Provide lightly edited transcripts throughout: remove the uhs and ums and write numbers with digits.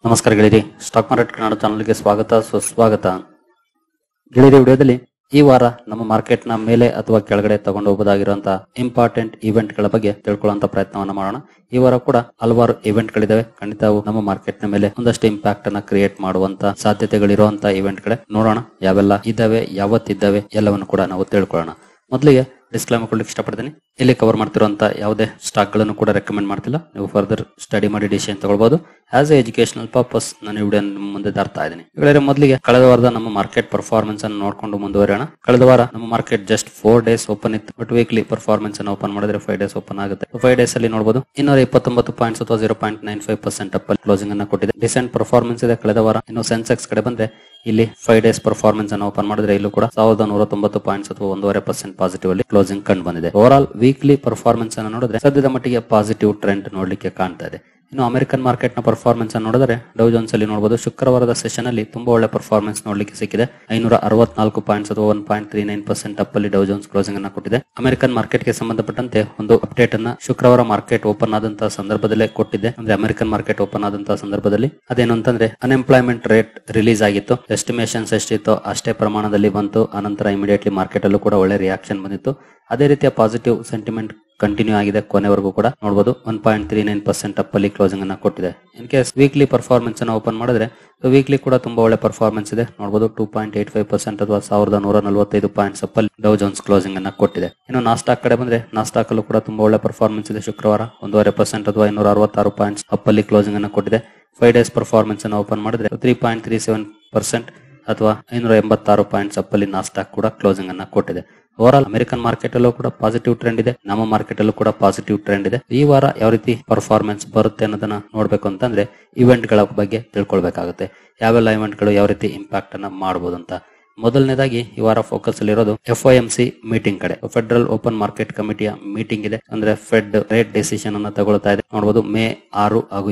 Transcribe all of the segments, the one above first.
ನಮಸ್ಕಾರ ಗೆಳೆಯರಿ, stock market Kannada ಚಾನಲ್ಗೆ ಸ್ವಾಗತ ಸುಸ್ವಾಗತ. ಗೆಳೆಯರಿ, ವಿಡಿಯೋದಲ್ಲಿ ಈ ವಾರ ನಮ್ಮ ಮಾರ್ಕೆಟ್ ನ ಮೇಲೆ ಅಥವಾ ಕೆಳಗಡೆ ತಗೊಂಡು ಹೋಗಬಹುದಾಗಿರುವಂತಹ ಇಂಪಾರ್ಟೆಂಟ್ ಇವೆಂಟ್ ಗಳ ಬಗ್ಗೆ ತಿಳ್ಕೊಳ್ಳುವಂತ ಪ್ರಯತ್ನವನ್ನ ಮಾಡೋಣ. ಈ ವಾರ ಕೂಡ ಹಲವಾರು ಇವೆಂಟ್ ಗಳಿದಾವೆ. ಖಂಡಿತ ಅವು ನಮ್ಮ ಮಾರ್ಕೆಟ್ ನ ಮೇಲೆ ಒಂದಷ್ಟು ಇಂಪ್ಯಾಕ್ಟ್ ಅನ್ನ ಕ್ರಿಯೇಟ್ ಮಾಡುವಂತ ಸಾಧ್ಯತೆಗಳಿರುವಂತಹ ಇವೆಂಟ್ ಗಳೇ. ನೋಡೋಣ ಯಾವೆಲ್ಲ ಇದಾವೆ, ಯಾವತ್ತಿದ್ದಾವೆ ಎಲ್ಲವನ್ನು ಕೂಡ ನಾವು ತಿಳ್ಕೊಳ್ಳೋಣ. ಮೊದಲಿಗೆ ಡಿಸ್ಕ್ಲೈಮರ್ ಕೊಡ್ಲಿಕ್ಕೆ ಇಷ್ಟಪಡ್ತೀನಿ. ಇಲ್ಲಿ ಕವರ್ ಮಾಡ್ತಿರುವಂತ ಯಾವುದೇ ಸ್ಟಾಕ್ ಗಳನ್ನು ಕೂಡ ರೆಕಮೆಂಡ್ ಮಾಡ್ತಿಲ್ಲ. ನೀವು ಫರ್ದರ್ ಸ್ಟಡಿ ಮಾಡಿ ಡಿಸಿಷನ್ ತಗೊಳ್ಬಹುದು. ಆಸ್ ಎ ಎಜುಕೇಶನಲ್ ಪರ್ಪಸ್ ನಾನು ವಿಡಿಯೋ ಮುಂದೆ ತರ್ತಾ ಇದ್ದೀನಿ. ಈಗಾಗಲೇ ಮೊದಲಿಗೆ ಕಳೆದ ವಾರದ ನಮ್ಮ ಮಾರ್ಕೆಟ್ ಪರ್ಫಾರ್ಮೆನ್ಸ್ ಅನ್ನು ನೋಡ್ಕೊಂಡು ಮುಂದುವರಿಯೋಣ. ಕಳೆದ ವಾರ ನಮ್ಮ ಮಾರ್ಕೆಟ್ ಜಸ್ಟ್ 4 ಡೇಸ್ ಓಪನ್ ಇತ್ತು. ಬಟ್ ವೀಕ್ಲಿ ಪರ್ಫಾರ್ಮೆನ್ಸ್ ಅನ್ನು ಓಪನ್ ಮಾಡಿದ್ರೆ 5 ಡೇಸ್ ಓಪನ್ ಆಗುತ್ತೆ. 5 ಡೇಸ್ ಅಲ್ಲಿ ನೋಡಬಹುದು 229 ಪಾಯಿಂಟ್ಸ್ ಅಥವಾ 0.95% ಅಪ್ ಅಲ್ಲಿ ಕ್ಲೋಸಿಂಗ್ ಅನ್ನು ಕೊಟ್ಟಿದೆ. ಡಿಸೆಂಟ್ ಪರ್ಫಾರ್ಮೆನ್ಸ್ ಇದೆ ಕಳೆದ ವಾರ. ಇನ್ನು ಸೆನ್ಸೆಕ್ಸ್ ಕಡೆ ಬಂದ್ರೆ ಇಲ್ಲಿ 5 ಡೇಸ್ ಪರ್ಫಾರ್ಮೆನ್ಸ್ ಅನ್ನು ಓಪನ್ ಮಾಡಿದ್ರೆ ಇಲ್ಲೂ ಕೂಡ 1190 ಪಾಯಿಂಟ್ಸ್ ಅಥವಾ 1.5% ಪಾಸಿಟಿವ್ ಅಲ್ಲಿ ಕ್ಲೋಸಿಂಗ್ ಕಂಡು ಬಂದಿದೆ. ಓವರ್ ಆಲ್ ವೀಕ್ಲಿ ಪರ್ಫಾರ್ಮೆನ್ಸ್ ಅನ್ನು ನೋಡಿದ್ರೆ ಸದ್ಯದ ಮಟ್ಟಿಗೆ ಪಾಸಿಟಿವ್ ಟ್ರೆಂಡ್ ನೋಡ್ಲಿಕ್ಕೆ ಕಾಣ್ತಾ ಇದೆ. ಇನ್ನು ಅಮೆರಿಕನ್ ಮಾರ್ಕೆಟ್ ನ ಪರ್ಫಾರ್ಮೆನ್ಸ್ ಅನ್ನು ನೋಡಿದ್ರೆ ಡೌ ಜೋನ್ಸ್ ಅಲ್ಲಿ ನೋಡಬಹುದು ಶುಕ್ರವಾರದ ಸೆಷನ್ ಅಲ್ಲಿ ತುಂಬಾ ಒಳ್ಳೆ ಪರ್ಫಾರ್ಮೆನ್ಸ್ ನೋಡ್ಲಿಕ್ಕೆ ಸಿಕ್ಕಿದೆ. 564 ಪಾಯಿಂಟ್ಸ್ ಅಥವಾ 1.39% ಅಪ್ ಅಲ್ಲಿ ಡೌ ಜೋನ್ಸ್ ಕ್ಲೋಸಿಂಗ್ ಅನ್ನು ಕೊಟ್ಟಿದೆ. ಅಮೆರಿಕನ್ ಮಾರ್ಕೆಟ್ ಗೆ ಸಂಬಂಧಪಟ್ಟಂತೆ ಒಂದು ಅಪ್ಡೇಟ್ ಅನ್ನ ಶುಕ್ರವಾರ ಮಾರ್ಕೆಟ್ ಓಪನ್ ಆದಂತಹ ಸಂದರ್ಭದಲ್ಲೇ ಕೊಟ್ಟಿದೆ. ಅಂದ್ರೆ ಅಮೆರಿಕನ್ ಮಾರ್ಕೆಟ್ ಓಪನ್ ಆದಂತಹ ಸಂದರ್ಭದಲ್ಲಿ ಅದೇನು ಅಂತಂದ್ರೆ ಅನ್ಎಂಪ್ಲಾಯ್ಮೆಂಟ್ ರೇಟ್ ರಿಲೀಸ್ ಆಗಿತ್ತು. ಎಸ್ಟಿಮೇಷನ್ಸ್ ಎಷ್ಟಿತ್ತು ಅಷ್ಟೇ ಪ್ರಮಾಣದಲ್ಲಿ ಬಂತು. ಆನಂತರ ಇಮಿಡಿಯೇಟ್ಲಿ ಮಾರ್ಕೆಟ್ ಅಲ್ಲೂ ಕೂಡ ಒಳ್ಳೆ ರಿಯಾಕ್ಷನ್ ಬಂದಿತ್ತು. ಅದೇ ರೀತಿಯ ಪಾಸಿಟಿವ್ ಸೆಂಟಿಮೆಂಟ್ ಕಂಟಿನ್ಯೂ ಆಗಿದೆ. ಕೊನೆವರೆಗೂ ಕೂಡ ನೋಡಬಹುದು 1.39% ಅಪ್ ಅಲ್ಲಿ ಕ್ಲೋಸಿಂಗ್ ಅನ್ನ ಕೊಟ್ಟಿದೆ. ಇನ್ ಕೇಸ್ ವೀಕ್ಲಿ ಪರ್ಫಾರ್ಮೆನ್ಸ್ ಅನ್ನ ಓಪನ್ ಮಾಡಿದ್ರೆ ವೀಕ್ಲಿ ಕೂಡ ತುಂಬಾ ಒಳ್ಳೆ ಪರ್ಫಾರ್ಮೆನ್ಸ್ ಇದೆ. ನೋಡಬಹುದು 2.85% ಅಥವಾ 1145 ಪಾಯಿಂಟ್ಸ್ ಅಪ್ ಅಲ್ಲಿ ಡೌ ಜೋನ್ಸ್ ಕ್ಲೋಸಿಂಗ್ ಅನ್ನ ಕೊಟ್ಟಿದೆ. ಇನ್ನು ನಾಸ್ಟಾಕ್ ಕಡೆ ಬಂದ್ರೆ ನಾಸ್ಟಾಕ್ ಅಲ್ಲೂ ಕೂಡ ತುಂಬಾ ಒಳ್ಳೆ ಪರ್ಫಾರ್ಮೆನ್ಸ್ ಇದೆ. ಶುಕ್ರವಾರ 1.5% ಅಥವಾ 266 ಪಾಯಿಂಟ್ಸ್ ಅಪ್ ಅಲ್ಲಿ ಕ್ಲೋಸಿಂಗ್ ಅನ್ನ ಕೊಟ್ಟಿದೆ. 5 ಡೇಸ್ ಪರ್ಫಾರ್ಮೆನ್ಸ್ ಅನ್ನ ಓಪನ್ ಮಾಡಿದ್ರೆ 3.37% ಅಥವಾ 586 ಪಾಯಿಂಟ್ಸ್ ಅಪ್ ಅಲ್ಲಿ ನಾಸ್ಟಾಕ್ ಕೂಡ ಕ್ಲೋಸಿಂಗ್ ಅನ್ನ ಕೊಟ್ಟಿದೆ. ಓವರ್ ಆಲ್ ಅಮೆರಿಕನ್ ಮಾರ್ಕೆಟ್ ಅಲ್ಲೂ ಕೂಡ ಪಾಸಿಟಿವ್ ಟ್ರೆಂಡ್ ಇದೆ. ನಮ್ಮ ಮಾರ್ಕೆಟ್ ಅಲ್ಲೂ ಕೂಡ ಪಾಸಿಟಿವ್ ಟ್ರೆಂಡ್ ಇದೆ. ಈ ವಾರ ಯಾವ ರೀತಿ ಪರ್ಫಾರ್ಮೆನ್ಸ್ ಬರುತ್ತೆ ಅನ್ನೋದನ್ನ ನೋಡ್ಬೇಕು ಅಂತಂದ್ರೆ ಇವೆಂಟ್ ಗಳ ಬಗ್ಗೆ ತಿಳ್ಕೊಳ್ಬೇಕಾಗುತ್ತೆ. ಯಾವೆಲ್ಲ ಇವೆಂಟ್ ಗಳು ಯಾವ ರೀತಿ ಇಂಪ್ಯಾಕ್ಟ್ ಅನ್ನ ಮಾಡಬಹುದು ಅಂತ. ಮೊದಲನೇದಾಗಿ ಈ ವಾರ ಫೋಕಸ್ ಅಲ್ಲಿ ಇರೋದು FOMC ಮೀಟಿಂಗ್ ಕಡೆ. ಫೆಡರಲ್ ಓಪನ್ ಮಾರ್ಕೆಟ್ ಕಮಿಟಿಯ ಮೀಟಿಂಗ್ ಇದೆ. ಅಂದ್ರೆ ಫೆಡ್ ರೇಟ್ ಡಿಸಿಷನ್ ಅನ್ನ ತಗೊಳ್ತಾ ಇದೆ. ನೋಡಬಹುದು ಮೇ 6 ಹಾಗೂ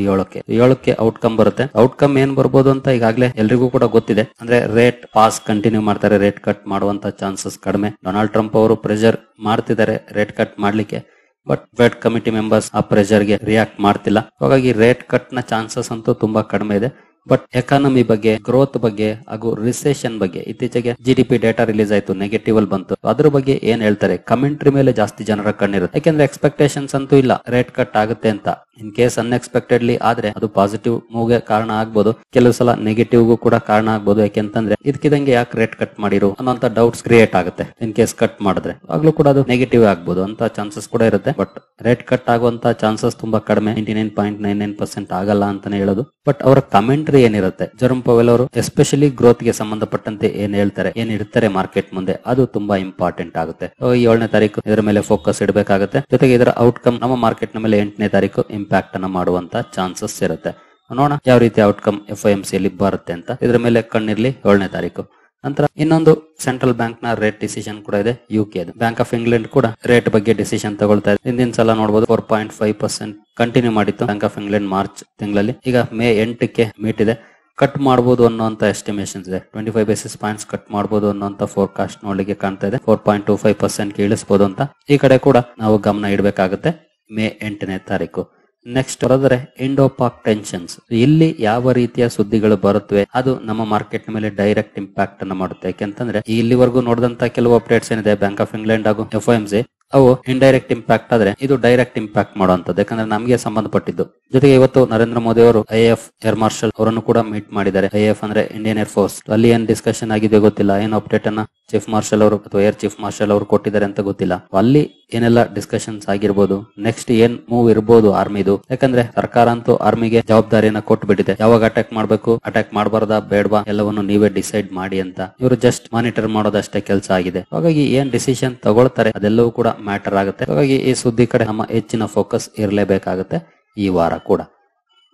7ಕ್ಕೆ ಔಟ್ಕಮ್ ಬರುತ್ತೆ. ಔಟ್ಕಮ್ ಏನ್ ಬರ್ಬೋದು ಅಂತ ಈಗಾಗಲೇ ಎಲ್ರಿಗೂ ಕೂಡ ಗೊತ್ತಿದೆ. ಅಂದ್ರೆ ರೇಟ್ ಪಾಸ್ ಕಂಟಿನ್ಯೂ ಮಾಡ್ತಾರೆ. ರೇಟ್ ಕಟ್ ಮಾಡುವಂತ ಚಾನ್ಸಸ್ ಕಡಿಮೆ. ಡೊನಾಲ್ಡ್ ಟ್ರಂಪ್ ಅವರು ಪ್ರೆಷರ್ ಮಾಡ್ತಿದ್ದಾರೆ ರೇಟ್ ಕಟ್ ಮಾಡ್ಲಿಕ್ಕೆ. ಬಟ್ ಫೆಡ್ ಕಮಿಟಿ ಮೆಂಬರ್ಸ್ ಆ ಪ್ರೆಷರ್ ಗೆ ರಿಯಾಕ್ಟ್ ಮಾಡ್ತಿಲ್ಲ. ಹಾಗಾಗಿ ರೇಟ್ ಕಟ್ ನ ಚಾನ್ಸಸ್ ಅಂತೂ ತುಂಬಾ ಕಡಿಮೆ ಇದೆ. ಬಟ್ ಎಕಾನಮಿ ಬಗ್ಗೆ, ಗ್ರೋತ್ ಬಗ್ಗೆ ಹಾಗೂ ರಿಸೆಷನ್ ಬಗ್ಗೆ ಇತ್ತೀಚೆಗೆ GDP ಡೇಟಾ ರಿಲೀಸ್ ಆಯ್ತು, ನೆಗೆಟಿವ್ ಅಲ್ಲಿ ಬಂತು. ಅದ್ರ ಬಗ್ಗೆ ಏನ್ ಹೇಳ್ತಾರೆ ಕಮೆಂಟ್ರಿ ಮೇಲೆ ಜಾಸ್ತಿ ಜನರ ಕಣ್ಣಿರುತ್ತೆ. ಯಾಕೆಂದ್ರೆ ಎಕ್ಸ್ಪೆಕ್ಟೇಷನ್ಸ್ ಅಂತೂ ಇಲ್ಲ ರೇಟ್ ಕಟ್ ಆಗುತ್ತೆ ಅಂತ. ಇನ್ ಕೇಸ್ ಅನ್ಎಕ್ಸ್ಪೆಕ್ಟೆಡ್ಲಿ ಆದ್ರೆ ಅದು ಪಾಸಿಟಿವ್ ಮೂವ್ ಗೆ ಕಾರಣ ಆಗ್ಬೋದು. ಕೆಲವು ಸಲ ನೆಗೆಟಿವ್ ಗೂ ಕೂಡ ಕಾರಣ ಆಗ್ಬೋದು. ಯಾಕೆಂತಂದ್ರೆ ಇದಕ್ಕಿದಂಗೆ ಯಾಕೆ ರೇಟ್ ಕಟ್ ಮಾಡಿರು ಅನ್ನೋಂತ ಡೌಟ್ಸ್ ಕ್ರಿಯೇಟ್ ಆಗುತ್ತೆ. ಇನ್ ಕೇಸ್ ಕಟ್ ಮಾಡಿದ್ರೆ ಆಗ್ಲೂ ಕೂಡ ಅದು ನೆಗೆಟಿವ್ ಆಗ್ಬೋದು ಅಂತ ಚಾನ್ಸಸ್ ಕೂಡ ಇರುತ್ತೆ. ಬಟ್ ರೇಟ್ ಕಟ್ ಆಗುವಂತ ಚಾನ್ಸಸ್ ತುಂಬಾ ಕಡಿಮೆ. 99.99% ಆಗಲ್ಲ ಅಂತಾನೆ ಹೇಳೋದು. ಬಟ್ ಅವರ ಕಮೆಂಟ್ರಿ ಏನಿರುತ್ತೆ, ಜೆರೋಮ್ ಪವೆಲ್ ಅವರು ಎಸ್ಪೆಷಲಿ ಗ್ರೋತ್ ಗೆ ಸಂಬಂಧಪಟ್ಟಂತೆ ಏನ್ ಹೇಳ್ತಾರೆ, ಏನ್ ಇರ್ತಾರೆ ಮಾರ್ಕೆಟ್ ಮುಂದೆ, ಅದು ತುಂಬಾ ಇಂಪಾರ್ಟೆಂಟ್ ಆಗುತ್ತೆ. ಈ 7ನೇ ತಾರೀಕು ಇದರ ಮೇಲೆ ಫೋಕಸ್ ಇಡಬೇಕಾಗುತ್ತೆ. ಜೊತೆಗೆ ಇದರ ಔಟ್ಕಮ್ ನಮ್ಮ ಮಾರ್ಕೆಟ್ ನ ಮೇಲೆ 8ನೇ ತಾರೀಕು ಇಂಪ್ಯಾಕ್ಟ್ ಅನ್ನ ಮಾಡುವಂತ ಚಾನ್ಸಸ್ ಇರುತ್ತೆ. ನೋಡೋಣ ಯಾವ ರೀತಿ ಔಟ್ಕಮ್ FOMC ಅಲ್ಲಿ ಬರುತ್ತೆ ಅಂತ. ಇದರ ಮೇಲೆ ಕಣ್ಣಿರ್ಲಿ 7ನೇ ತಾರೀಕು. ನಂತರ ಇನ್ನೊಂದು ಸೆಂಟ್ರಲ್ ಬ್ಯಾಂಕ್ ನ ರೇಟ್ ಡಿಸಿಷನ್ ಕೂಡ ಇದೆ. UK ಬ್ಯಾಂಕ್ ಆಫ್ ಇಂಗ್ಲೆಂಡ್ ಕೂಡ ರೇಟ್ ಬಗ್ಗೆ ಡಿಸಿಷನ್ ತಗೊಳ್ತಾ ಇದೆ. ಹಿಂದಿನ ಸಲ ನೋಡಬಹುದು 4.5% ಕಂಟಿನ್ಯೂ ಮಾಡಿತ್ತು ಬ್ಯಾಂಕ್ ಆಫ್ ಇಂಗ್ಲೆಂಡ್ ಮಾರ್ಚ್ ತಿಂಗಳಲ್ಲಿ. ಈಗ ಮೇ 8ಕ್ಕೆ ಮೀಟ್ ಇದೆ. ಕಟ್ ಮಾಡಬಹುದು ಅನ್ನೋಂತ ಎಸ್ಟಿಮೇಷನ್ಸ್ ಇದೆ. 25 ಬೇಸಿಸ್ ಪಾಯಿಂಟ್ಸ್ ಕಟ್ ಮಾಡಬಹುದು ಅನ್ನೋಂತ ಫೋರ್ಕಾಸ್ಟ್ ನೋಡ್ಲಿಕ್ಕೆ ಕಾಣ್ತಾ ಇದೆ. 4.25% ಇಳಿಸಬಹುದು ಅಂತ. ಈ ಕಡೆ ಕೂಡ ನಾವು ಗಮನ ಇಡಬೇಕಾಗುತ್ತೆ ಮೇ 8ನೇ ತಾರೀಕು. ನೆಕ್ಸ್ಟ್ ಬರೋದ್ರೆ ಇಂಡೋ ಪಾಕ್ ಟೆನ್ಷನ್ಸ್. ಇಲ್ಲಿ ಯಾವ ರೀತಿಯ ಸುದ್ದಿಗಳು ಬರುತ್ತವೆ ಅದು ನಮ್ಮ ಮಾರ್ಕೆಟ್ ಮೇಲೆ ಡೈರೆಕ್ಟ್ ಇಂಪ್ಯಾಕ್ಟ್ ಅನ್ನ ಮಾಡುತ್ತೆ. ಯಾಕೆಂತಂದ್ರೆ ಇಲ್ಲಿವರೆಗೂ ನೋಡಿದಂತ ಕೆಲವು ಅಪ್ಡೇಟ್ಸ್ ಏನಿದೆ ಬ್ಯಾಂಕ್ ಆಫ್ ಇಂಗ್ಲೆಂಡ್ ಹಾಗೂ FOMC ಅವು ಇಂಡೈರೆಕ್ಟ್ ಇಂಪ್ಯಾಕ್ಟ್ ಆದ್ರೆ ಇದು ಡೈರೆಕ್ಟ್ ಇಂಪ್ಯಾಕ್ಟ್ ಮಾಡುವಂತದ್ದು. ಯಾಕಂದ್ರೆ ನಮಗೆ ಸಂಬಂಧಪಟ್ಟಿದ್ದು. ಜೊತೆಗೆ ಇವತ್ತು ನರೇಂದ್ರ ಮೋದಿ ಅವರು IAF ಏರ್ ಮಾರ್ಷಲ್ ಅವರನ್ನು ಕೂಡ ಮೀಟ್ ಮಾಡಿದ್ದಾರೆ. IAF ಅಂದ್ರೆ ಇಂಡಿಯನ್ ಏರ್ ಫೋರ್ಸ್. ಅಲ್ಲಿ ಏನ್ ಡಿಸ್ಕಷನ್ ಆಗಿದೆ ಗೊತ್ತಿಲ್ಲ. ಏನ್ ಅಪ್ಡೇಟ್ ಅನ್ನ ಚೀಫ್ ಮಾರ್ಷಲ್ ಅವರು ಅಥವಾ ಏರ್ ಚೀಫ್ ಮಾರ್ಷಲ್ ಅವರು ಕೊಟ್ಟಿದ್ದಾರೆ ಅಂತ ಗೊತ್ತಿಲ್ಲ. ಅಲ್ಲಿ ಏನೆಲ್ಲ ಡಿಸ್ಕಷನ್ಸ್ ಆಗಿರ್ಬೋದು, ನೆಕ್ಸ್ಟ್ ಏನ್ ಮೂವ್ ಇರ್ಬೋದು ಆರ್ಮಿದು. ಯಾಕಂದ್ರೆ ಸರ್ಕಾರ ಅಂತೂ ಆರ್ಮಿಗೆ ಜವಾಬ್ದಾರಿಯನ್ನ ಕೊಟ್ಬಿಟ್ಟಿದೆ. ಯಾವಾಗ ಅಟ್ಯಾಕ್ ಮಾಡ್ಬೇಕು, ಅಟ್ಯಾಕ್ ಮಾಡಬಾರ್ದಾ ಬೇಡವಾ ಎಲ್ಲವನ್ನು ನೀವೇ ಡಿಸೈಡ್ ಮಾಡಿ ಅಂತ. ಇವರು ಜಸ್ಟ್ ಮಾನಿಟರ್ ಮಾಡೋದಷ್ಟೇ ಕೆಲಸ ಆಗಿದೆ. ಹಾಗಾಗಿ ಏನ್ ಡಿಸಿಷನ್ ತಗೊಳ್ತಾರೆ ಅದೆಲ್ಲವೂ ಕೂಡ ಮ್ಯಾಟರ್ ಆಗುತ್ತೆ. ಹಾಗಾಗಿ ಈ ಸುದ್ದಿ ಕಡೆ ನಮ್ಮ ಹೆಚ್ಚಿನ ಫೋಕಸ್ ಇರಲೇಬೇಕಾಗುತ್ತೆ ಈ ವಾರ ಕೂಡ.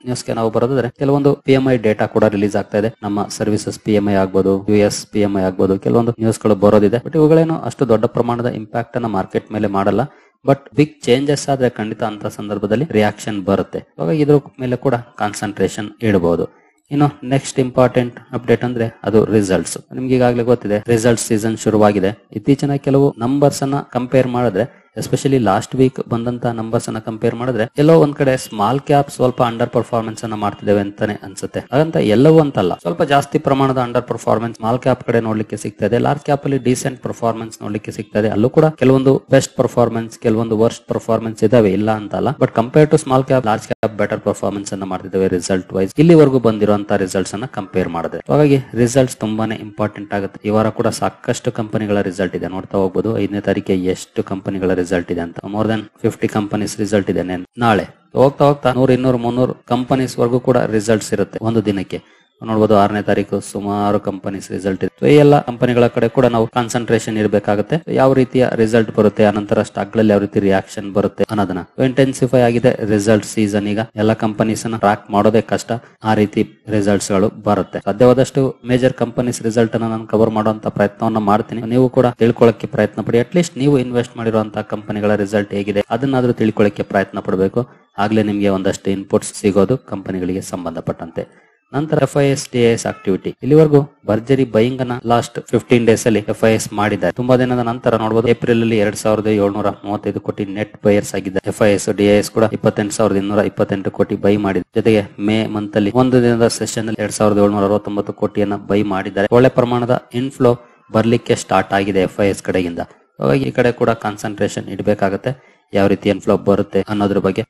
ನ್ಯೂಸ್ಗೆ ನಾವು ಬರೋದಾದ್ರೆ ಕೆಲವೊಂದು PMI ಡೇಟಾ ಕೂಡ ರಿಲೀಸ್ ಆಗ್ತಾ ಇದೆ. ನಮ್ಮ ಸರ್ವಿಸಸ್ PMI ಆಗ್ಬೋದು, US PMI ಆಗ್ಬೋದು, ಕೆಲವೊಂದು ನ್ಯೂಸ್ ಗಳು ಬರೋದಿದೆ. ಬಟ್ ಇವುಗಳೇನು ಅಷ್ಟು ದೊಡ್ಡ ಪ್ರಮಾಣದ ಇಂಪ್ಯಾಕ್ಟ್ ಅನ್ನ ಮಾರ್ಕೆಟ್ ಮೇಲೆ ಮಾಡಲ್ಲ. ಬಟ್ ಬಿಗ್ ಚೇಂಜಸ್ ಆದ್ರೆ ಖಂಡಿತ ಅಂತ ಸಂದರ್ಭದಲ್ಲಿ ರಿಯಾಕ್ಷನ್ ಬರುತ್ತೆ. ಹಾಗಾಗಿ ಇದ್ರ ಮೇಲೆ ಕೂಡ ಕಾನ್ಸಂಟ್ರೇಷನ್ ಇಡಬಹುದು. ಇನ್ನು ನೆಕ್ಸ್ಟ್ ಇಂಪಾರ್ಟೆಂಟ್ ಅಪ್ಡೇಟ್ ಅಂದ್ರೆ ಅದು ರಿಸಲ್ಟ್ಸ್. ನಿಮ್ಗೆ ಈಗಾಗಲೇ ಗೊತ್ತಿದೆ ರಿಸಲ್ಟ್ ಸೀಸನ್ ಶುರುವಾಗಿದೆ. ಇತ್ತೀಚಿನ ಕೆಲವು ನಂಬರ್ಸ್ ಅನ್ನ ಕಂಪೇರ್ ಮಾಡಿದ್ರೆ ಎಸ್ಪೆಷಲಿ ಲಾಸ್ಟ್ ವೀಕ್ ಬಂದಂತ ನಂಬರ್ಸ್ ಅನ್ನ ಕಂಪೇರ್ ಮಾಡಿದ್ರೆ ಎಲ್ಲೋ ಒಂದ್ ಕಡೆ ಸ್ಮಾಲ್ ಕ್ಯಾಪ್ ಸ್ವಲ್ಪ ಅಂಡರ್ ಪರ್ಫಾರ್ಮೆನ್ಸ್ ಅನ್ನ ಮಾಡ್ತಿದ್ದೇವೆ ಅಂತಾನೆ ಅನ್ಸುತ್ತೆ. ಹಾಗಂತ ಎಲ್ಲವೂ ಅಂತಲ್ಲ, ಸ್ವಲ್ಪ ಜಾಸ್ತಿ ಪ್ರಮಾಣದ ಅಂಡರ್ ಪರ್ಫಾರ್ಮೆನ್ಸ್ ಸ್ಮಾಲ್ ಕ್ಯಾಪ್ ಕಡೆ ನೋಡ್ಲಿಕ್ಕೆ ಸಿಗ್ತಾ ಇದೆ. ಲಾರ್ಜ್ ಕ್ಯಾಪ್ ಅಲ್ಲಿ ಡೀಸೆಂಟ್ ಪರ್ಫಾರ್ಮೆನ್ಸ್ ನೋಡ್ಲಿಕ್ಕೆ ಸಿಗ್ತಾ ಇದೆ. ಅಲ್ಲೂ ಕೂಡ ಕೆಲವೊಂದು ಬೆಸ್ಟ್ ಪರ್ಫಾರ್ಮೆನ್ಸ್, ಕೆಲವೊಂದು ವರ್ಸ್ಟ್ ಪರ್ಫಾರ್ಮೆನ್ಸ್ ಇದಾವೆ, ಇಲ್ಲ ಅಂತಲ್ಲ. But compare to small cap, large cap better performance ಅನ್ನ ಮಾಡ್ತಿದ್ದೇವೆ ರಿಸಲ್ಟ್ ವೈಸ್, ಇಲ್ಲಿವರೆಗೂ ಬಂದಿರುವಂತಹ ರಿಸಲ್ಟ್ಸ್ ಅನ್ನ ಕಂಪೇರ್ ಮಾಡಿದ್ರೆ. ಹಾಗಾಗಿ ರಿಸಲ್ಟ್ಸ್ ತುಂಬಾನೇ ಇಂಪಾರ್ಟೆಂಟ್ ಆಗುತ್ತೆ. ಈ ವಾರ ಕೂಡ ಸಾಕಷ್ಟು ಕಂಪನಿಗಳ ರಿಸಲ್ಟ್ ಇದೆ, ನೋಡ್ತಾ ಹೋಗ್ಬೋದು. 5ನೇ ತಾರೀಕಿಗೆ ಎಷ್ಟು ಕಂಪನಿಗಳ ರಿಸಲ್ಟ್ ಇದೆ ಅಂತ. ಮೋರ್ ದನ್ 50 ಕಂಪನೀಸ್ ರಿಸಲ್ಟ್ ಇದೆ. ನಾಳೆ ಹೋಗ್ತಾ ಹೋಗ್ತಾ 100, 200, 300 ಕಂಪನೀಸ್ ವರೆಗೂ ಕೂಡ ರಿಸಲ್ಟ್ಸ್ ಇರುತ್ತೆ ಒಂದು ದಿನಕ್ಕೆ. ನೋಡಬಹುದು 6ನೇ ತಾರೀಕು ಸುಮಾರು ಕಂಪನೀಸ್ ರಿಸಲ್ಟ್ ಇದೆ. ಈ ಎಲ್ಲ ಕಂಪನಿಗಳ ಕಡೆ ಕೂಡ ನಾವು ಕಾನ್ಸಂಟ್ರೇಷನ್ ಇರಬೇಕಾಗುತ್ತೆ. ಯಾವ ರೀತಿಯ ರಿಸಲ್ಟ್ ಬರುತ್ತೆ, ಆನಂತರ ಸ್ಟಾಕ್ ಗಳಲ್ಲಿ ಯಾವ ರೀತಿ ರಿಯಾಕ್ಷನ್ ಬರುತ್ತೆ ಅನ್ನೋದನ್ನ. ಇಂಟೆನ್ಸಿಫೈ ಆಗಿದೆ ರಿಸಲ್ಟ್ ಸೀಸನ್. ಈಗ ಎಲ್ಲ ಕಂಪನೀಸ್ ಅನ್ನ ಟ್ರ್ಯಾಕ್ ಮಾಡೋದೇ ಕಷ್ಟ, ಆ ರೀತಿ ರಿಸಲ್ಟ್ಸ್ ಗಳು ಬರುತ್ತೆ. ಸಾಧ್ಯವಾದಷ್ಟು ಮೇಜರ್ ಕಂಪನೀಸ್ ರಿಸಲ್ಟ್ ಅನ್ನ ನಾನು ಕವರ್ ಮಾಡುವಂತ ಪ್ರಯತ್ನವನ್ನ ಮಾಡ್ತೀನಿ. ನೀವು ಕೂಡ ತಿಳ್ಕೊಳ್ಳಕ್ಕೆ ಪ್ರಯತ್ನ ಪಡಿ. ಅಟ್ಲೀಸ್ಟ್ ನೀವು ಇನ್ವೆಸ್ಟ್ ಮಾಡಿರುವಂತಹ ಕಂಪನಿಗಳ ರಿಸಲ್ಟ್ ಹೇಗಿದೆ ಅದನ್ನಾದ್ರೂ ತಿಳ್ಕೊಳ್ಳಕ್ಕೆ ಪ್ರಯತ್ನ ಪಡಬೇಕು. ಆಗ್ಲೇ ನಿಮ್ಗೆ ಒಂದಷ್ಟು ಇನ್ಪುಟ್ಸ್ ಸಿಗೋದು ಕಂಪನಿಗಳಿಗೆ ಸಂಬಂಧಪಟ್ಟಂತೆ. ನಂತರ FIS DIS ಆಕ್ಟಿವಿಟಿ, ಇಲ್ಲಿವರೆಗೂ ಭರ್ಜರಿ ಬೈಯಿಂಗ್ ಅನ್ನ ಲಾಸ್ಟ್ 15 ಡೇಸ್ ಅಲ್ಲಿ FIS ಮಾಡಿದ್ದಾರೆ. ತುಂಬಾ ದಿನದ ನಂತರ ನೋಡಬಹುದು ಏಪ್ರಿಲ್ ಅಲ್ಲಿ 2735 ಕೋಟಿ ನೆಟ್ ಬೈಯರ್ಸ್ ಆಗಿದ್ದಾರೆ. FIS DIS ಕೂಡ 28,228 ಕೋಟಿ ಬೈ ಮಾಡಿದೆ. ಜೊತೆಗೆ ಮೇ ಮಂತ್ ಅಲ್ಲಿ ಒಂದು ದಿನದ ಸೆಷನ್ ಅಲ್ಲಿ 2769 ಕೋಟಿಯನ್ನ ಬೈ ಮಾಡಿದ್ದಾರೆ. ಒಳ್ಳೆ ಪ್ರಮಾಣದ ಇನ್ಫ್ಲೋ ಬರ್ಲಿಕ್ಕೆ ಸ್ಟಾರ್ಟ್ ಆಗಿದೆ FIS ಕಡೆಗಿಂದ. ಹಾಗಾಗಿ ಈ ಕಡೆ ಕೂಡ ಕಾನ್ಸಂಟ್ರೇಷನ್ ಇಡಬೇಕಾಗುತ್ತೆ, ಯಾವ ರೀತಿ ಇನ್ಫ್ಲೋ ಬರುತ್ತೆ ಅನ್ನೋದ್ರ ಬಗ್ಗೆ.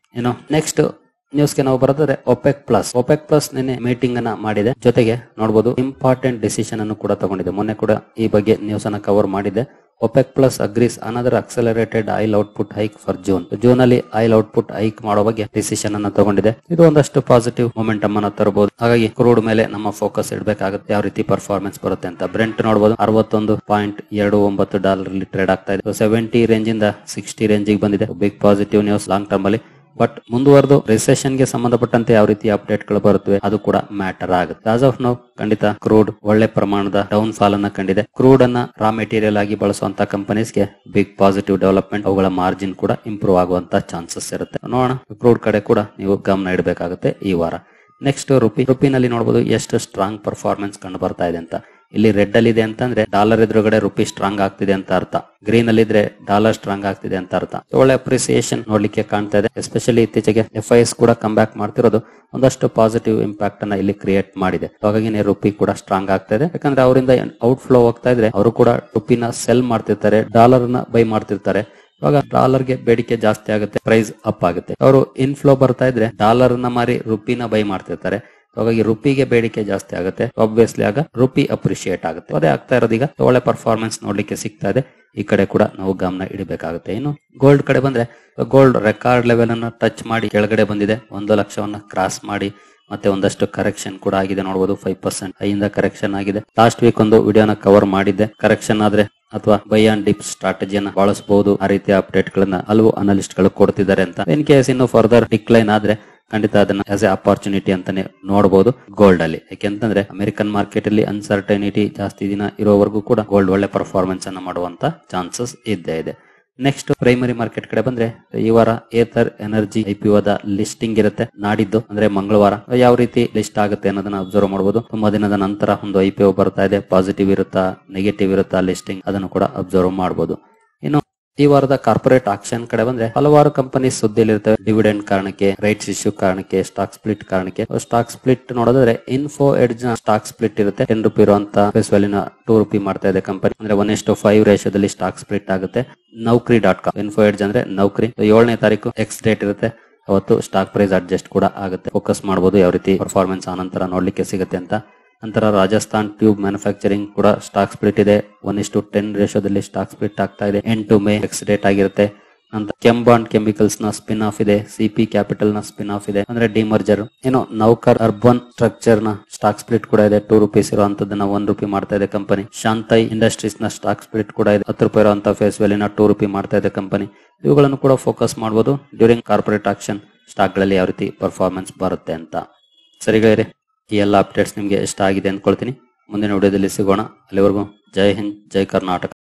ನೆಕ್ಸ್ಟ್ ನ್ಯೂಸ್ ಗೆ ನಾವು ಬರೋದಾದ್ರೆ OPEC ಪ್ಲಸ್ ನಿನ್ನೆ ಮೀಟಿಂಗ್ ಅನ್ನ ಮಾಡಿದೆ. ಜೊತೆಗೆ ನೋಡಬಹುದು ಇಂಪಾರ್ಟೆಂಟ್ ಡಿಸಿಷನ್ ಅನ್ನು ಕೂಡ ತಗೊಂಡಿದೆ. ಮೊನ್ನೆ ಕೂಡ ಈ ಬಗ್ಗೆ ನ್ಯೂಸ್ ಅನ್ನ ಕವರ್ ಮಾಡಿದೆ. OPEC plus agrees another accelerated oil output hike for June ಅಲ್ಲಿ ಆಯಿಲ್ ಔಟ್ಪುಟ್ ಹೈಕ್ ಮಾಡೋ ಬಗ್ಗೆ ಡಿಸಿಷನ್ ಅನ್ನ ತಗೊಂಡಿದೆ. ಇದು ಒಂದಷ್ಟು ಪಾಸಿಟಿವ್ ಮೊಮೆಂಟಮ್ ಅನ್ನ ತರಬಹುದು. ಹಾಗಾಗಿ ಕ್ರೂಡ್ ಮೇಲೆ ನಮ್ಮ ಫೋಕಸ್ ಇಡಬೇಕಾಗುತ್ತೆ, ಯಾವ ರೀತಿ ಪರ್ಫಾರ್ಮೆನ್ಸ್ ಬರುತ್ತೆ ಅಂತ. ಬ್ರೆಂಟ್ ನೋಡಬಹುದು $61.29 ಅಲ್ಲಿ ಟ್ರೇಡ್ ಆಗ್ತಾ ಇದೆ. 70 ರೇಂಜ್ ಇಂದ 60 ರೇಂಜ್ ಬಂದಿದೆ. Big positive news long term ಅಲ್ಲಿ. ಬಟ್ ಮುಂದುವರೆದು ರಿಸೆಷನ್ ಗೆ ಸಂಬಂಧಪಟ್ಟಂತೆ ಯಾವ ರೀತಿ ಅಪ್ಡೇಟ್ ಗಳು ಬರುತ್ತವೆ ಅದು ಕೂಡ ಮ್ಯಾಟರ್ ಆಗುತ್ತೆ. ಆಸ್ ಆಫ್ ನೌ ಖಂಡಿತ ಕ್ರೂಡ್ ಒಳ್ಳೆ ಪ್ರಮಾಣದ ಡೌನ್ ಫಾಲ್ ಅನ್ನ ಕಂಡಿದೆ. ಕ್ರೂಡ್ ಅನ್ನ ರಾ ಮೆಟೀರಿಯಲ್ ಆಗಿ ಬಳಸುವಂತ ಕಂಪನೀಸ್ ಗೆ ಬಿಗ್ ಪಾಸಿಟಿವ್ ಡೆವಲಪ್ಮೆಂಟ್, ಅವುಗಳ ಮಾರ್ಜಿನ್ ಕೂಡ ಇಂಪ್ರೂವ್ ಆಗುವಂತ ಚಾನ್ಸಸ್ ಇರುತ್ತೆ. ನೋಡೋಣ, ಕ್ರೂಡ್ ಕಡೆ ಕೂಡ ನೀವು ಗಮನ ಇಡಬೇಕಾಗುತ್ತೆ ಈ ವಾರ. ನೆಕ್ಸ್ಟ್ ರುಪಿನಲ್ಲಿ ನೋಡಬಹುದು ಎಷ್ಟು ಸ್ಟ್ರಾಂಗ್ ಪರ್ಫಾರ್ಮೆನ್ಸ್ ಕಂಡು ಬರ್ತಾ ಇದೆ ಅಂತ. ಇಲ್ಲಿ ರೆಡ್ ಅಲ್ಲಿ ಇದೆ ಅಂತಂದ್ರೆ ಡಾಲರ್ ಎದುರುಗಡೆ ರುಪಿ ಸ್ಟ್ರಾಂಗ್ ಆಗ್ತಿದೆ ಅಂತ ಅರ್ಥ. ಗ್ರೀನ್ ಅಲ್ಲಿ ಇದ್ರೆ ಡಾಲರ್ ಸ್ಟ್ರಾಂಗ್ ಆಗ್ತಿದೆ ಅಂತ ಅರ್ಥ. ಒಳ್ಳೆ ಅಪ್ರಿಸಿಯೇಷನ್ ನೋಡ್ಲಿಕ್ಕೆ ಕಾಣ್ತಾ ಇದೆ. ಎಸ್ಪೆಷಲಿ ಇತ್ತೀಚೆಗೆ FIS ಕೂಡ ಕಮ್ ಬ್ಯಾಕ್ ಮಾಡ್ತಿರೋದು ಒಂದಷ್ಟು ಪಾಸಿಟಿವ್ ಇಂಪ್ಯಾಕ್ಟ್ ಅನ್ನ ಇಲ್ಲಿ ಕ್ರಿಯೇಟ್ ಮಾಡಿದೆ. ಹಾಗಾಗಿ ರುಪಿ ಕೂಡ ಸ್ಟ್ರಾಂಗ್ ಆಗ್ತಾ ಇದೆ. ಯಾಕಂದ್ರೆ ಅವರಿಂದ ಔಟ್ ಫ್ಲೋ ಹೋಗ್ತಾ ಇದ್ರೆ ಅವರು ಕೂಡ ರುಪಿನ ಸೆಲ್ ಮಾಡ್ತಿರ್ತಾರೆ, ಡಾಲರ್ ನ ಬೈ ಮಾಡ್ತಿರ್ತಾರೆ. ಇವಾಗ ಡಾಲರ್ ಗೆ ಬೇಡಿಕೆ ಜಾಸ್ತಿ ಆಗುತ್ತೆ, ಪ್ರೈಸ್ ಅಪ್ ಆಗುತ್ತೆ. ಅವರು ಇನ್ಫ್ಲೋ ಬರ್ತಾ ಇದ್ರೆ ಡಾಲರ್ ನ ಮಾರಿ ರುಪಿನ ಬೈ ಮಾಡ್ತಿರ್ತಾರೆ. ಹಾಗಾಗಿ ರುಪಿಗೆ ಬೇಡಿಕೆ ಜಾಸ್ತಿ ಆಗುತ್ತೆ. ಆಬ್ವಿಯಸ್ಲಿ ಆಗ ರುಪಿ ಅಪ್ರಿಶಿಯೇಟ್ ಆಗುತ್ತೆ. ಅದೇ ಆಗ್ತಾ ಇರೋದು. ಈಗ ಒಳ್ಳೆ ಪರ್ಫಾರ್ಮೆನ್ಸ್ ನೋಡ್ಲಿಕ್ಕೆ ಸಿಗ್ತಾ ಇದೆ. ಈ ಕಡೆ ಕೂಡ ನಾವು ಗಮನ ಇಡಬೇಕಾಗುತ್ತೆ. ಇನ್ನು ಗೋಲ್ಡ್ ಕಡೆ ಬಂದ್ರೆ, ಗೋಲ್ಡ್ ರೆಕಾರ್ಡ್ ಲೆವೆಲ್ ಅನ್ನು ಟಚ್ ಮಾಡಿ ಕೆಳಗಡೆ ಬಂದಿದೆ. 1 ಲಕ್ಷವನ್ನ ಕ್ರಾಸ್ ಮಾಡಿ ಮತ್ತೆ ಒಂದಷ್ಟು ಕರೆಕ್ಷನ್ ಕೂಡ ಆಗಿದೆ. ನೋಡಬಹುದು 5% ಹೈಯಿಂದ ಕರೆಕ್ಷನ್ ಆಗಿದೆ. ಲಾಸ್ಟ್ ವೀಕ್ ಒಂದು ವಿಡಿಯೋನ ಕವರ್ ಮಾಡಿದ್ದೆ. ಕರೆಕ್ಷನ್ ಆದ್ರೆ ಅಥವಾ ಬೈ ಅಂಡ್ ಡಿಪ್ ಸ್ಟ್ರಾಟಜಿಯನ್ನ ಬಳಸಬಹುದು, ಆ ರೀತಿಯ ಅಪ್ಡೇಟ್ ಗಳನ್ನ ಹಲವು ಅನಲಿಸ್ಟ್ ಗಳು ಕೊಡ್ತಿದ್ದಾರೆ ಅಂತ. ಇನ್ ಕೇಸ್ ಇನ್ನು ಫರ್ದರ್ ಡಿಕ್ಲೈನ್ ಆದ್ರೆ ಖಂಡಿತ ಅದನ್ನ ಆಸ್ ಎ ಅಪಾರ್ಚುನಿಟಿ ಅಂತಾನೆ ನೋಡಬಹುದು ಗೋಲ್ಡ್ ಅಲ್ಲಿ. ಯಾಕೆಂತಂದ್ರೆ ಅಮೆರಿಕನ್ ಮಾರ್ಕೆಟ್ ಅಲ್ಲಿ ಅನ್ಸರ್ಟನಿಟಿ ಜಾಸ್ತಿ ದಿನ ಇರೋವರೆಗೂ ಕೂಡ ಗೋಲ್ಡ್ ಒಳ್ಳೆ ಪರ್ಫಾರ್ಮೆನ್ಸ್ ಅನ್ನ ಮಾಡುವಂತ ಚಾನ್ಸಸ್ ಇದ್ದೇ ಇದೆ. ನೆಕ್ಸ್ಟ್ ಪ್ರೈಮರಿ ಮಾರ್ಕೆಟ್ ಕಡೆ ಬಂದ್ರೆ, ಈ ವಾರ either energy IPO the listing ಇರುತ್ತೆ. ನಾಡಿದ್ದು ಅಂದ್ರೆ ಮಂಗಳವಾರ ಯಾವ ರೀತಿ ಲಿಸ್ಟ್ ಆಗುತ್ತೆ ಅನ್ನೋದನ್ನ ಅಬ್ಸರ್ವ್ ಮಾಡಬಹುದು. ತುಂಬಾ ದಿನದ ನಂತರ ಒಂದು IPO ಬರ್ತಾ ಇದೆ. ಪಾಸಿಟಿವ್ ಇರುತ್ತಾ, ನೆಗೆಟಿವ್ ಇರುತ್ತಾ ಲಿಸ್ಟಿಂಗ್, ಅದನ್ನು ಕೂಡ ಅಬ್ಸರ್ವ್ ಮಾಡಬಹುದು. ಇನ್ನು ಈ ವಾರದ ಕಾರ್ಪೊರೇಟ್ ಆಕ್ಷನ್ ಕಡೆ ಬಂದ್ರೆ ಹಲವಾರು ಕಂಪನೀಸ್ ಸುದ್ದಿಯಲ್ಲಿರ್ತವೆ. ಡಿವಿಡೆಂಡ್ ಕಾರಣಕ್ಕೆ, ರೈಟ್ಸ್ ಇಶ್ಯೂ ಕಾರಣಕ್ಕೆ, ಸ್ಟಾಕ್ ಸ್ಪ್ಲಿಟ್ ಕಾರಣಕ್ಕೆ. ಸ್ಟಾಕ್ ಸ್ಪ್ಲಿಟ್ ನೋಡೋದಾದ್ರೆ ಇನ್ಫೋ ಎಡ್ಜ್ ನ ಸ್ಟಾಕ್ ಸ್ಪ್ಲಿಟ್ ಇರುತ್ತೆ. 10 ರೂಪಾಯಿ ಇರುವಂತ ಫೇಸ್ ವ್ಯಾಲ್ಯೂನ 2 ರೂಪಾಯಿ ಮಾಡ್ತಾ ಇದೆ ಕಂಪನಿ. ಅಂದ್ರೆ 1:5 ರೇಷಿಯೋದಲ್ಲಿ ಸ್ಟಾಕ್ ಸ್ಪ್ಲಿಟ್ ಆಗುತ್ತೆ. Naukri.com, ಇನ್ಫೋ ಎಡ್ಜ್ ಅಂದ್ರೆ ನೌಕರಿ. 7ನೇ ತಾರೀಕು ಎಕ್ಸ್ ಡೇಟ್ ಇರುತ್ತೆ. ಅವತ್ತು ಸ್ಟಾಕ್ ಪ್ರೈಸ್ ಅಡ್ಜಸ್ಟ್ ಕೂಡ ಆಗುತ್ತೆ. ಫೋಕಸ್ ಮಾಡಬಹುದು ಯಾವ ರೀತಿ ಪರ್ಫಾರ್ಮೆನ್ಸ್ ಆನಂತರ ನೋಡ್ಲಿಕ್ಕೆ ಸಿಗುತ್ತೆ ಅಂತ. ನಂತರ ರಾಜಸ್ಥಾನ್ ಟ್ಯೂಬ್ ಮ್ಯಾನುಫ್ಯಾಕ್ಚರಿಂಗ್ ಕೂಡ ಸ್ಟಾಕ್ ಸ್ಪ್ಲಿಟ್ ಇದೆ. 1:10 ರೇಷಿಯೋದಲ್ಲಿ ಸ್ಟಾಕ್ ಸ್ಪ್ಲಿಟ್ ಆಗ್ತಾ ಇದೆ. 8 ಮೇ ಎಕ್ಸ್ ಡೇಟ್ ಆಗಿರುತ್ತೆ. ನಂತರ ಕೆಂಬಾಂಡ್ ಕೆಮಿಕಲ್ಸ್ ನ ಸ್ಪಿನ್ ಆಫ್ ಇದೆ. CP ಕ್ಯಾಪಿಟಲ್ ನ ಸ್ಪಿನ್ ಆಫ್ ಇದೆ, ಅಂದ್ರೆ ಡಿಮರ್ಜರ್. ಏನು ನೌಕರ್ ಅರ್ಬನ್ ಸ್ಟ್ರಕ್ಚರ್ ನ ಸ್ಟಾಕ್ ಸ್ಪ್ಲಿಟ್ ಕೂಡ ಇದೆ. 2 ರೂಪೀಸ್ ಇರುವಂತದನ್ನ 1 ರೂಪಾಯಿ ಮಾಡ್ತಾ ಇದೆ ಕಂಪನಿ. ಶಾಂತೈ ಇಂಡಸ್ಟ್ರೀಸ್ ನ ಸ್ಟಾಕ್ ಸ್ಪ್ಲಿಟ್ ಕೂಡ ಇದೆ. 10 ರೂಪಾಯಿ ಇರುವಂತ ಫೇಸ್ ವ್ಯಾಲ್ಯೂನ 2 ರೂಪಾಯಿ ಮಾಡ್ತಾ ಇದೆ ಕಂಪನಿ. ಇವುಗಳನ್ನು ಕೂಡ ಫೋಕಸ್ ಮಾಡಬಹುದು ಡ್ಯೂರಿಂಗ್ ಕಾರ್ಪೊರೇಟ್ ಆಕ್ಷನ್. ಸ್ಟಾಕ್ ಗಳಲ್ಲಿ ಯಾವ ರೀತಿ ಪರ್ಫಾರ್ಮೆನ್ಸ್ ಬರುತ್ತೆ ಅಂತ. ಸರಿಗಳಿರಿ, ಈ ಎಲ್ಲ ಅಪ್ಡೇಟ್ಸ್ ನಿಮ್ಗೆ ಇಷ್ಟ ಆಗಿದೆ ಅಂದ್ಕೊಳ್ತೀನಿ. ಮುಂದಿನ ವಿಡಿಯೋದಲ್ಲಿ ಸಿಗೋಣ. ಅಲ್ಲಿವರೆಗೂ ಜೈ ಹಿಂದ್, ಜೈ ಕರ್ನಾಟಕ.